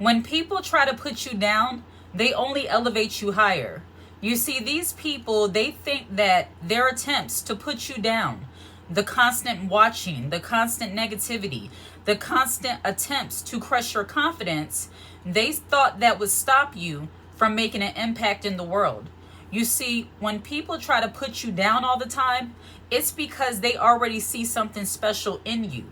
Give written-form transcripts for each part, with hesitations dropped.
When people try to put you down, they only elevate you higher. You see, these people, they think that their attempts to put you down, the constant watching, the constant negativity, the constant attempts to crush your confidence, they thought that would stop you from making an impact in the world. You see, when people try to put you down all the time, it's because they already see something special in you.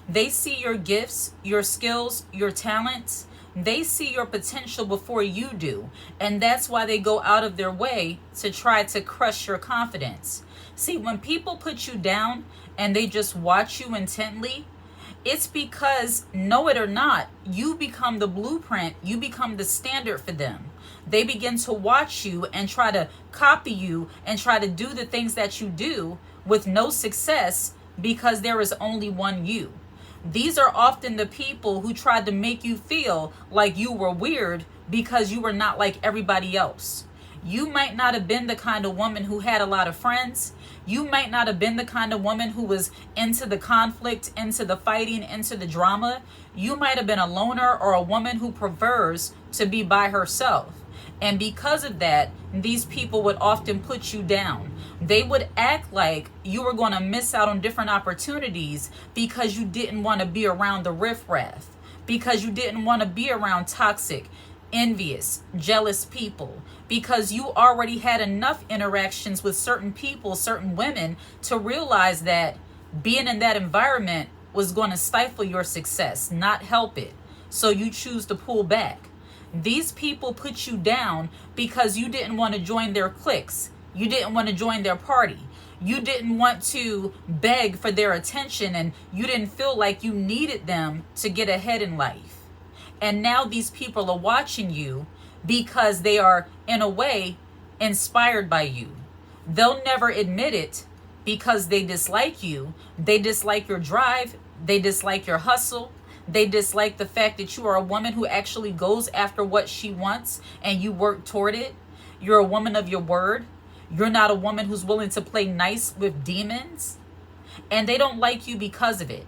They see your gifts, your skills, your talents. They see your potential before you do. And that's why they go out of their way to try to crush your confidence. See, when people put you down and they just watch you intently, it's because, know it or not, you become the blueprint, you become the standard for them. They begin to watch you and try to copy you and try to do the things that you do with no success because there is only one you. These are often the people who tried to make you feel like you were weird because you were not like everybody else. You might not have been the kind of woman who had a lot of friends. You might not have been the kind of woman who was into the conflict, into the fighting, into the drama. You might have been a loner or a woman who prefers to be by herself. And because of that, these people would often put you down. They would act like you were going to miss out on different opportunities because you didn't want to be around the riffraff, because you didn't want to be around toxic, envious, jealous people, because you already had enough interactions with certain people, certain women, to realize that being in that environment was going to stifle your success, not help it. So you choose to pull back. These people put you down because you didn't want to join their cliques. You didn't want to join their party. You didn't want to beg for their attention, and you didn't feel like you needed them to get ahead in life. And now these people are watching you because they are, in a way, inspired by you. They'll never admit it because they dislike you. They dislike your drive. They dislike your hustle. They dislike the fact that you are a woman who actually goes after what she wants and you work toward it. You're a woman of your word. You're not a woman who's willing to play nice with demons. And they don't like you because of it.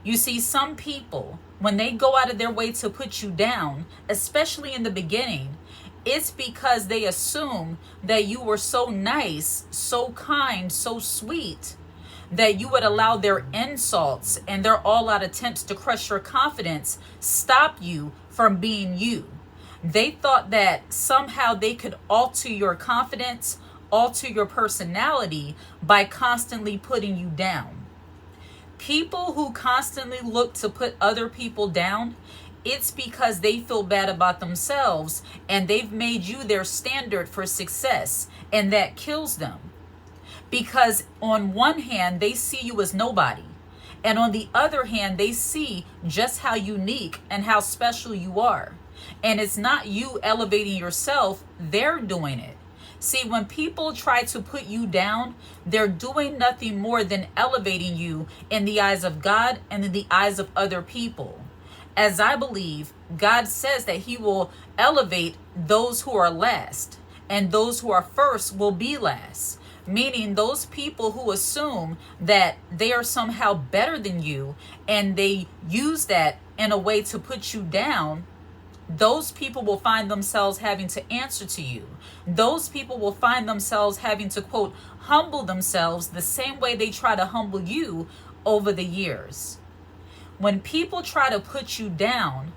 You see, some people, when they go out of their way to put you down, especially in the beginning, it's because they assume that you were so nice, so kind, so sweet, that you would allow their insults and their all-out attempts to crush your confidence stop you from being you. They thought that somehow they could alter your confidence, alter your personality by constantly putting you down. People who constantly look to put other people down, it's because they feel bad about themselves and they've made you their standard for success, and that kills them. Because on one hand, they see you as nobody. And on the other hand, they see just how unique and how special you are. And it's not you elevating yourself, they're doing it. See, when people try to put you down, they're doing nothing more than elevating you in the eyes of God and in the eyes of other people. As I believe, God says that He will elevate those who are last, and those who are first will be last. Meaning those people who assume that they are somehow better than you and they use that in a way to put you down, those people will find themselves having to answer to you. Those people will find themselves having to, quote, humble themselves the same way they try to humble you over the years. When people try to put you down,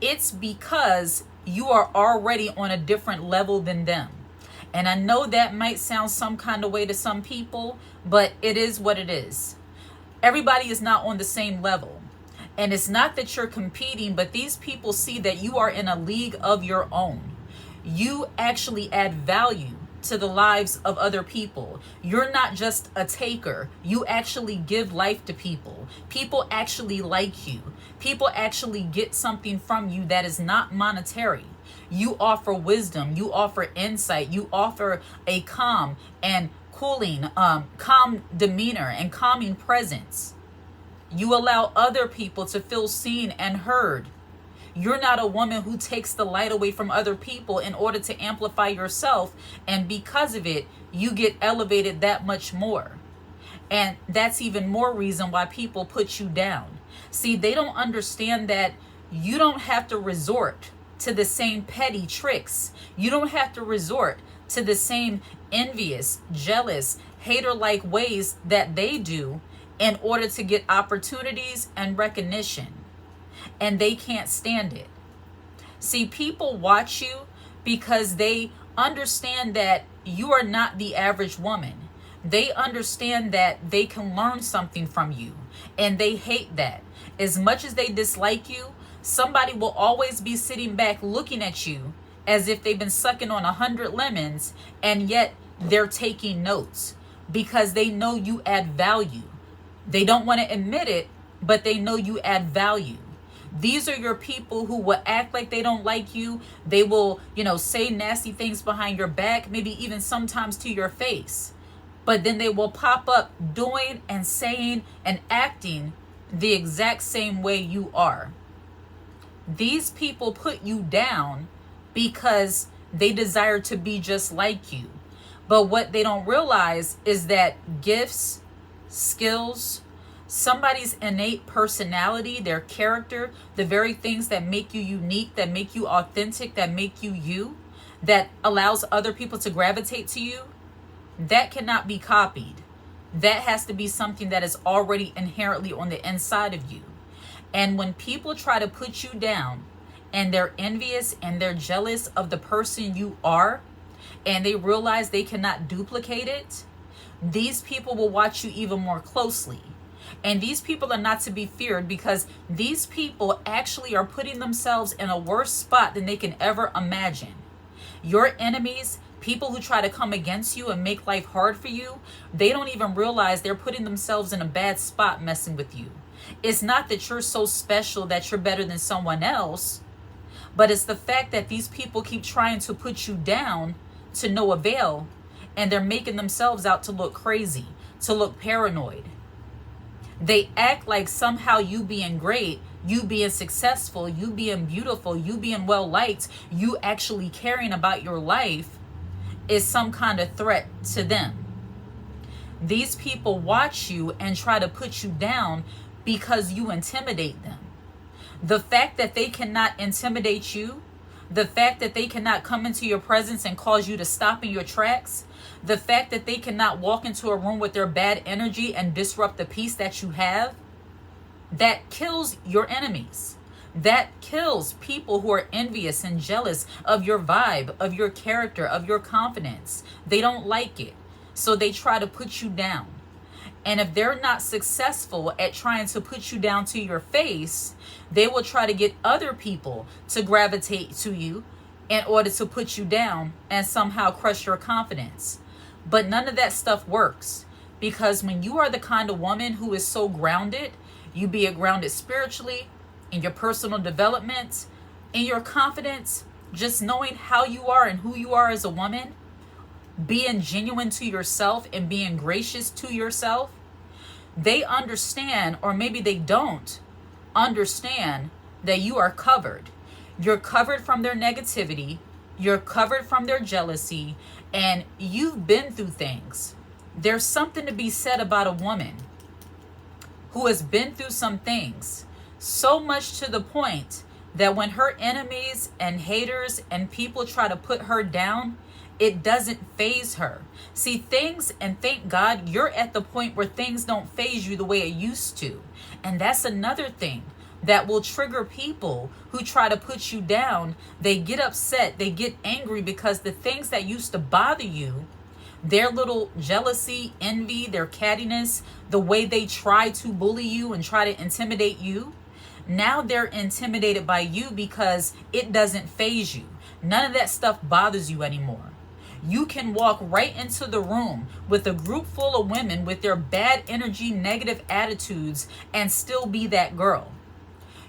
it's because you are already on a different level than them. And I know that might sound some kind of way to some people, but it is what it is. Everybody is not on the same level. And it's not that you're competing, but these people see that you are in a league of your own. You actually add value to the lives of other people. You're not just a taker. You actually give life to people. People actually like you. People actually get something from you that is not monetary. You offer wisdom, you offer insight, you offer a calm and calm demeanor and calming presence. You allow other people to feel seen and heard. You're not a woman who takes the light away from other people in order to amplify yourself, and because of it, you get elevated that much more. And that's even more reason why people put you down. See, they don't understand that you don't have to resort to the same petty tricks. You don't have to resort to the same envious, jealous, hater-like ways that they do in order to get opportunities and recognition. And they can't stand it. See, people watch you because they understand that you are not the average woman. They understand that they can learn something from you, and they hate that. As much as they dislike you, somebody will always be sitting back looking at you as if they've been sucking on 100 lemons, and yet they're taking notes because they know you add value. They don't want to admit it, but they know you add value. These are your people who will act like they don't like you. They will, say nasty things behind your back, maybe even sometimes to your face. But then they will pop up doing and saying and acting the exact same way you are. These people put you down because they desire to be just like you. But what they don't realize is that gifts, skills, somebody's innate personality, their character, the very things that make you unique, that make you authentic, that make you you, that allows other people to gravitate to you, that cannot be copied. That has to be something that is already inherently on the inside of you. And when people try to put you down and they're envious and they're jealous of the person you are, and they realize they cannot duplicate it, these people will watch you even more closely. And these people are not to be feared because these people actually are putting themselves in a worse spot than they can ever imagine. Your enemies, people who try to come against you and make life hard for you, they don't even realize they're putting themselves in a bad spot messing with you. It's not that you're so special that you're better than someone else, but it's the fact that these people keep trying to put you down to no avail, and they're making themselves out to look crazy, to look paranoid. They act like somehow you being great, you being successful, you being beautiful, you being well liked, you actually caring about your life is some kind of threat to them. These people watch you and try to put you down because you intimidate them. The fact that they cannot intimidate you, the fact that they cannot come into your presence and cause you to stop in your tracks, the fact that they cannot walk into a room with their bad energy and disrupt the peace that you have, that kills your enemies. That kills people who are envious and jealous of your vibe, of your character, of your confidence. They don't like it, so they try to put you down. And if they're not successful at trying to put you down to your face, they will try to get other people to gravitate to you in order to put you down and somehow crush your confidence. But none of that stuff works, because when you are the kind of woman who is so grounded, you be it grounded spiritually, in your personal development, in your confidence, just knowing how you are and who you are as a woman, being genuine to yourself and being gracious to yourself, they understand, or maybe they don't understand, that you are covered. You're covered from their negativity. You're covered from their jealousy, and you've been through things. There's something to be said about a woman who has been through some things, so much to the point that when her enemies and haters and people try to put her down, it doesn't faze her. See, things, and thank God you're at the point where things don't faze you the way it used to. And that's another thing that will trigger people who try to put you down. They get upset, they get angry because the things that used to bother you, their little jealousy, envy, their cattiness, the way they try to bully you and try to intimidate you, now they're intimidated by you because it doesn't faze you. None of that stuff bothers you anymore. You can walk right into the room with a group full of women with their bad energy, negative attitudes, and still be that girl.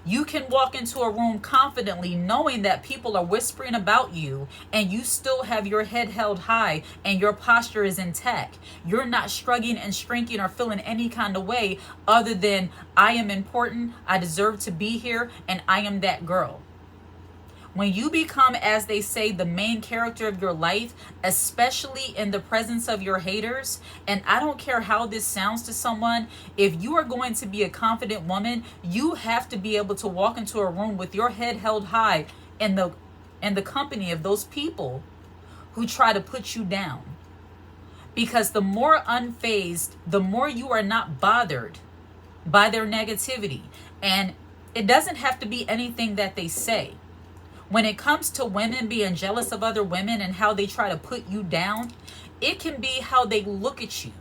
You can walk into a room confidently knowing that people are whispering about you, and you still have your head held high and your posture is intact. You're not shrugging and shrinking or feeling any kind of way other than, I am important, I deserve to be here, and I am that girl. When you become, as they say, the main character of your life, especially in the presence of your haters, and I don't care how this sounds to someone, if you are going to be a confident woman, you have to be able to walk into a room with your head held high in the in the company of those people who try to put you down. Because the more unfazed, the more you are not bothered by their negativity. And it doesn't have to be anything that they say. When it comes to women being jealous of other women and how they try to put you down, it can be how they look at you.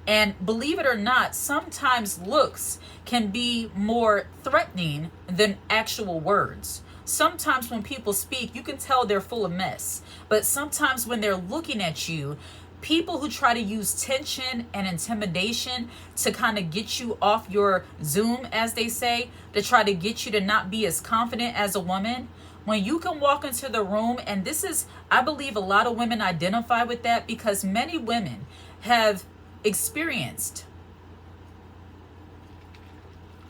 And believe it or not, sometimes looks can be more threatening than actual words. Sometimes when people speak, you can tell they're full of mess. But sometimes when they're looking at you, people who try to use tension and intimidation to kind of get you off your Zoom, as they say, to try to get you to not be as confident as a woman, when you can walk into the room, and this is, I believe a lot of women identify with that, because many women have experienced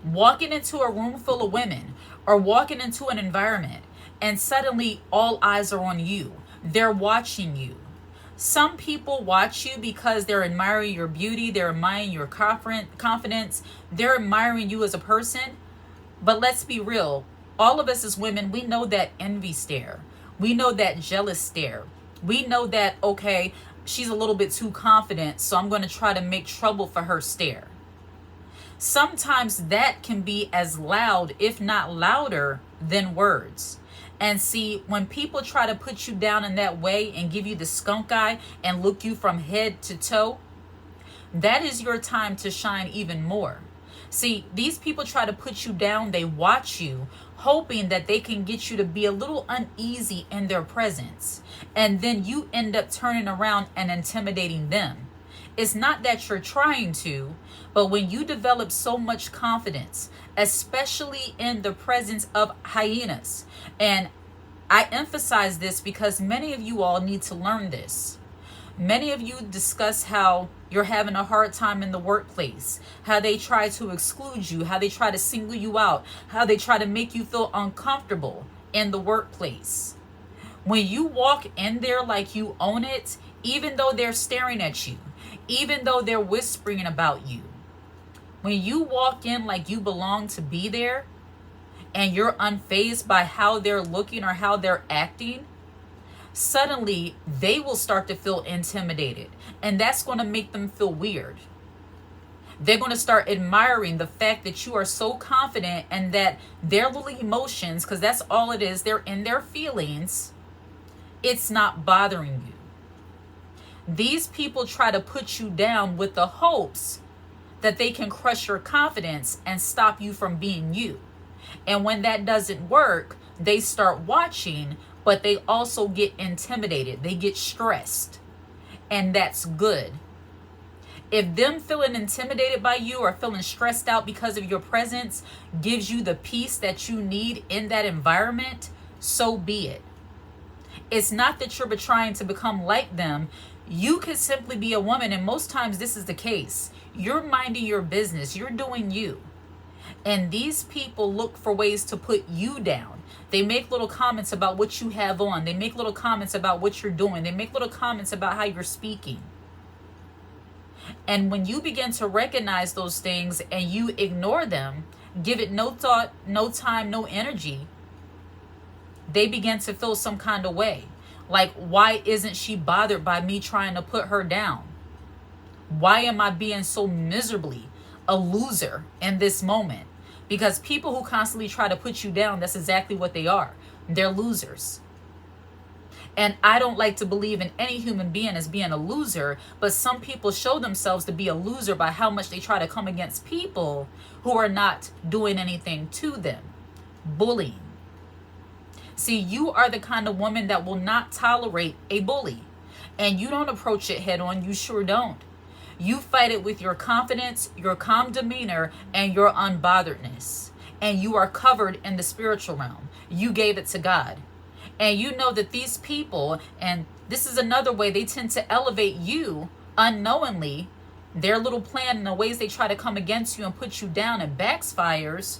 walking into a room full of women or walking into an environment and suddenly all eyes are on you. They're watching you. Some people watch you because they're admiring your beauty, they're admiring your confidence, they're admiring you as a person. But let's be real, all of us as women, we know that envy stare. We know that jealous stare. We know that, okay, she's a little bit too confident, so I'm going to try to make trouble for her stare. Sometimes that can be as loud, if not louder, than words. And see, when people try to put you down in that way and give you the skunk eye and look you from head to toe, that is your time to shine even more. See, these people try to put you down. They watch you, hoping that they can get you to be a little uneasy in their presence. And then you end up turning around and intimidating them. It's not that you're trying to, but when you develop so much confidence, especially in the presence of hyenas, and I emphasize this because many of you all need to learn this. Many of you discuss how you're having a hard time in the workplace, how they try to exclude you, how they try to single you out, how they try to make you feel uncomfortable in the workplace. When you walk in there like you own it, even though they're staring at you, even though they're whispering about you, when you walk in like you belong to be there and you're unfazed by how they're looking or how they're acting, suddenly they will start to feel intimidated, and that's going to make them feel weird. They're going to start admiring the fact that you are so confident and that their little emotions, because that's all it is, they're in their feelings, it's not bothering you. These people try to put you down with the hopes that they can crush your confidence and stop you from being you. And when that doesn't work, they start watching, but they also get intimidated. They get stressed. And that's good. If them feeling intimidated by you or feeling stressed out because of your presence gives you the peace that you need in that environment, so be it. It's not that you're trying to become like them. You could simply be a woman, and most times this is the case. You're minding your business. You're doing you. And these people look for ways to put you down. They make little comments about what you have on. They make little comments about what you're doing. They make little comments about how you're speaking. And when you begin to recognize those things and you ignore them, give it no thought, no time, no energy, they begin to feel some kind of way. Like, why isn't she bothered by me trying to put her down? Why am I being so miserably a loser in this moment? Because people who constantly try to put you down, that's exactly what they are. They're losers. And I don't like to believe in any human being as being a loser, but some people show themselves to be a loser by how much they try to come against people who are not doing anything to them. Bullying. See, you are the kind of woman that will not tolerate a bully. And you don't approach it head on. You sure don't. You fight it with your confidence, your calm demeanor, and your unbotheredness. And you are covered in the spiritual realm. You gave it to God. And you know that these people, and this is another way they tend to elevate you unknowingly, their little plan and the ways they try to come against you and put you down and backfires,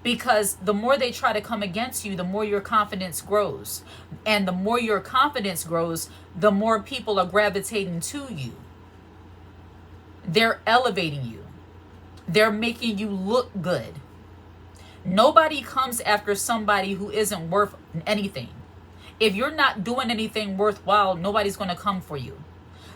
because the more they try to come against you, the more your confidence grows. And the more your confidence grows, the more people are gravitating to you. They're elevating you. They're making you look good. Nobody comes after somebody who isn't worth anything. If you're not doing anything worthwhile, nobody's going to come for you.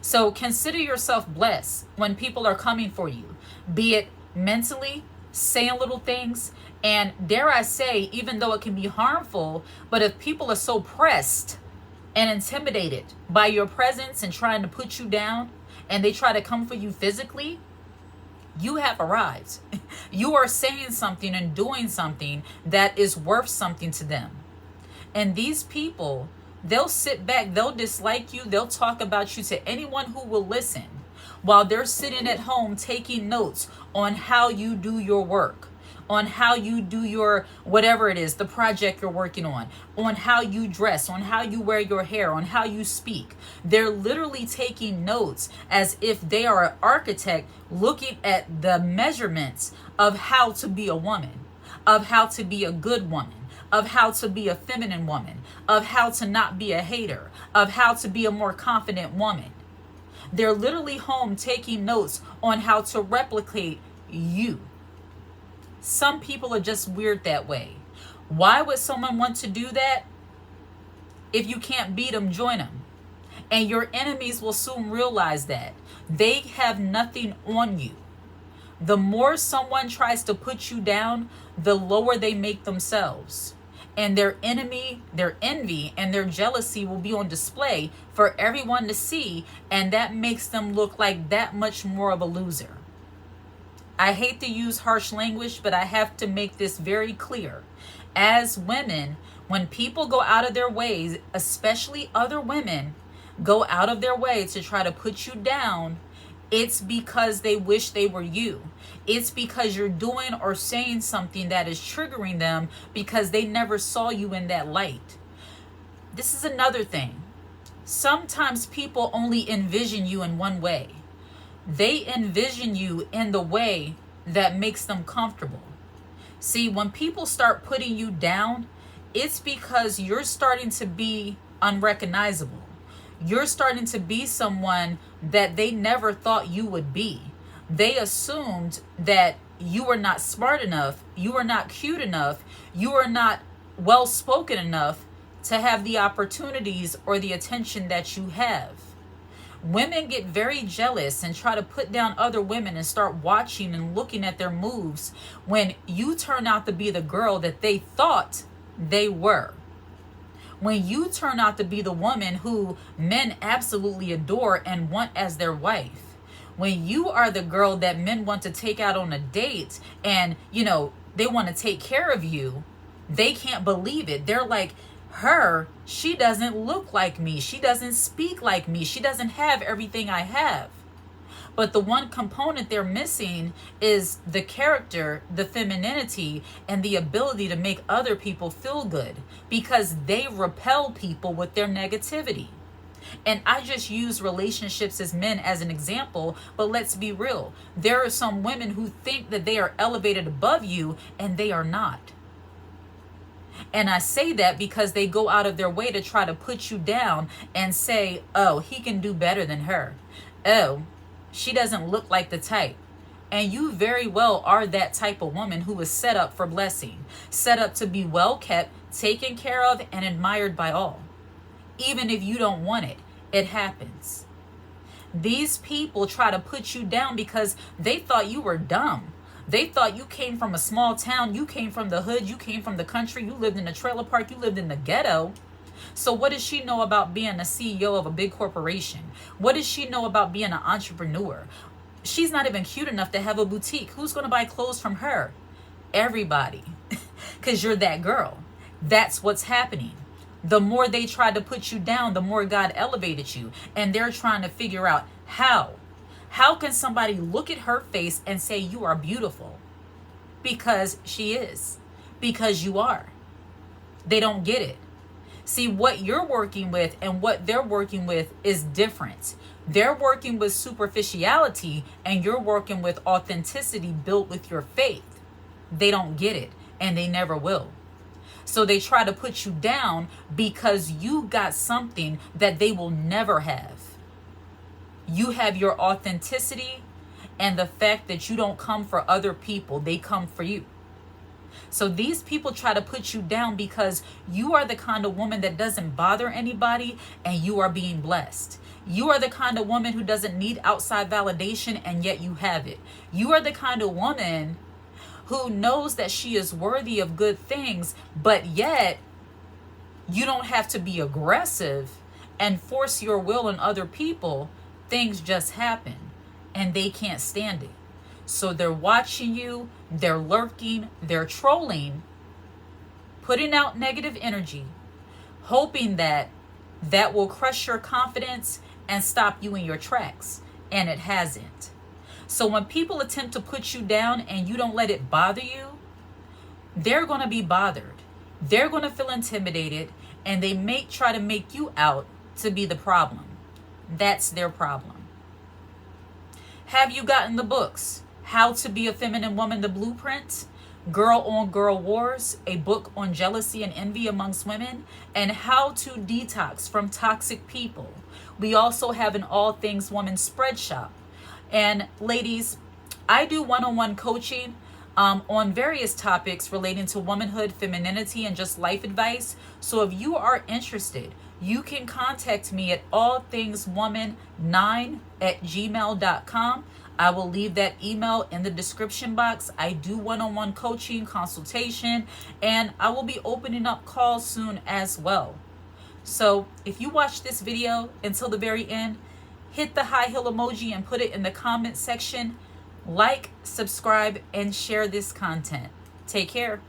So consider yourself blessed when people are coming for you, be it mentally, saying little things, and dare I say, even though it can be harmful, but if people are so pressed and intimidated by your presence and trying to put you down, and they try to come for you physically, you have arrived. You are saying something and doing something that is worth something to them. And these people, they'll sit back, they'll dislike you, they'll talk about you to anyone who will listen, while they're sitting at home taking notes on how you do your work, on how you do your whatever it is, the project you're working on how you dress, on how you wear your hair, on how you speak. They're literally taking notes as if they are an architect looking at the measurements of how to be a woman, of how to be a good woman, of how to be a feminine woman, of how to not be a hater, of how to be a more confident woman. They're literally home taking notes on how to replicate you. Some people are just weird that way. Why would someone want to do that? If you can't beat them, join them. And your enemies will soon realize that. They have nothing on you. The more someone tries to put you down, the lower they make themselves. And their enemy, their envy, and their jealousy will be on display for everyone to see, and that makes them look like that much more of a loser. I hate to use harsh language, but I have to make this very clear. As women, when people go out of their ways, especially other women, go out of their way to try to put you down, it's because they wish they were you. It's because you're doing or saying something that is triggering them because they never saw you in that light. This is another thing. Sometimes people only envision you in one way. They envision you in the way that makes them comfortable. See, when people start putting you down, it's because you're starting to be unrecognizable. You're starting to be someone that they never thought you would be. They assumed that you were not smart enough, you were not cute enough, you were not well spoken enough to have the opportunities or the attention that you have. Women get very jealous and try to put down other women and start watching and looking at their moves when you turn out to be the girl that they thought they were. When you turn out to be the woman who men absolutely adore and want as their wife. When you are the girl that men want to take out on a date and, they want to take care of you, they can't believe it. They're like, she doesn't look like me. She doesn't speak like me. She doesn't have everything I have. But the one component they're missing is the character, the femininity, and the ability to make other people feel good because they repel people with their negativity. And I just use relationships as men as an example, but let's be real. There are some women who think that they are elevated above you, and they are not. And I say that because they go out of their way to try to put you down and say, oh, he can do better than her. Oh, she doesn't look like the type. And you very well are that type of woman who is set up for blessing, set up to be well kept, taken care of, and admired by all. Even if you don't want it, it happens. These people try to put you down because they thought you were dumb. They thought you came from a small town, you came from the hood, you came from the country, you lived in a trailer park, you lived in the ghetto. So what does she know about being a CEO of a big corporation? What does she know about being an entrepreneur? She's not even cute enough to have a boutique. Who's going to buy clothes from her? Everybody. Because you're that girl. That's what's happening. The more they tried to put you down, the more God elevated you. And they're trying to figure out how. How can somebody look at her face and say you are beautiful? Because she is. Because you are. They don't get it. See, what you're working with and what they're working with is different. They're working with superficiality and you're working with authenticity built with your faith. They don't get it and they never will. So they try to put you down because you got something that they will never have. You have your authenticity and the fact that you don't come for other people, they come for you. So these people try to put you down because you are the kind of woman that doesn't bother anybody and you are being blessed. You are the kind of woman who doesn't need outside validation and yet you have it. You are the kind of woman who knows that she is worthy of good things, but yet you don't have to be aggressive and force your will on other people. Things just happen and they can't stand it. So they're watching you, they're lurking, they're trolling, putting out negative energy, hoping that that will crush your confidence and stop you in your tracks. And it hasn't. So when people attempt to put you down and you don't let it bother you, they're going to be bothered. They're going to feel intimidated and they may try to make you out to be the problem. That's their problem. Have you gotten the books? How to Be a Feminine Woman, The Blueprint, Girl on Girl Wars, a book on jealousy and envy amongst women, and How to Detox from Toxic People. We also have an All Things Woman spread shop. And ladies, I do one-on-one coaching on various topics relating to womanhood, femininity, and just life advice. So if you are interested, you can contact me at allthingswoman9@gmail.com. I will leave that email in the description box. I do one-on-one coaching, consultation, and I will be opening up calls soon as well. So if you watch this video until the very end, hit the high heel emoji and put it in the comment section. Like, subscribe, and share this content. Take care.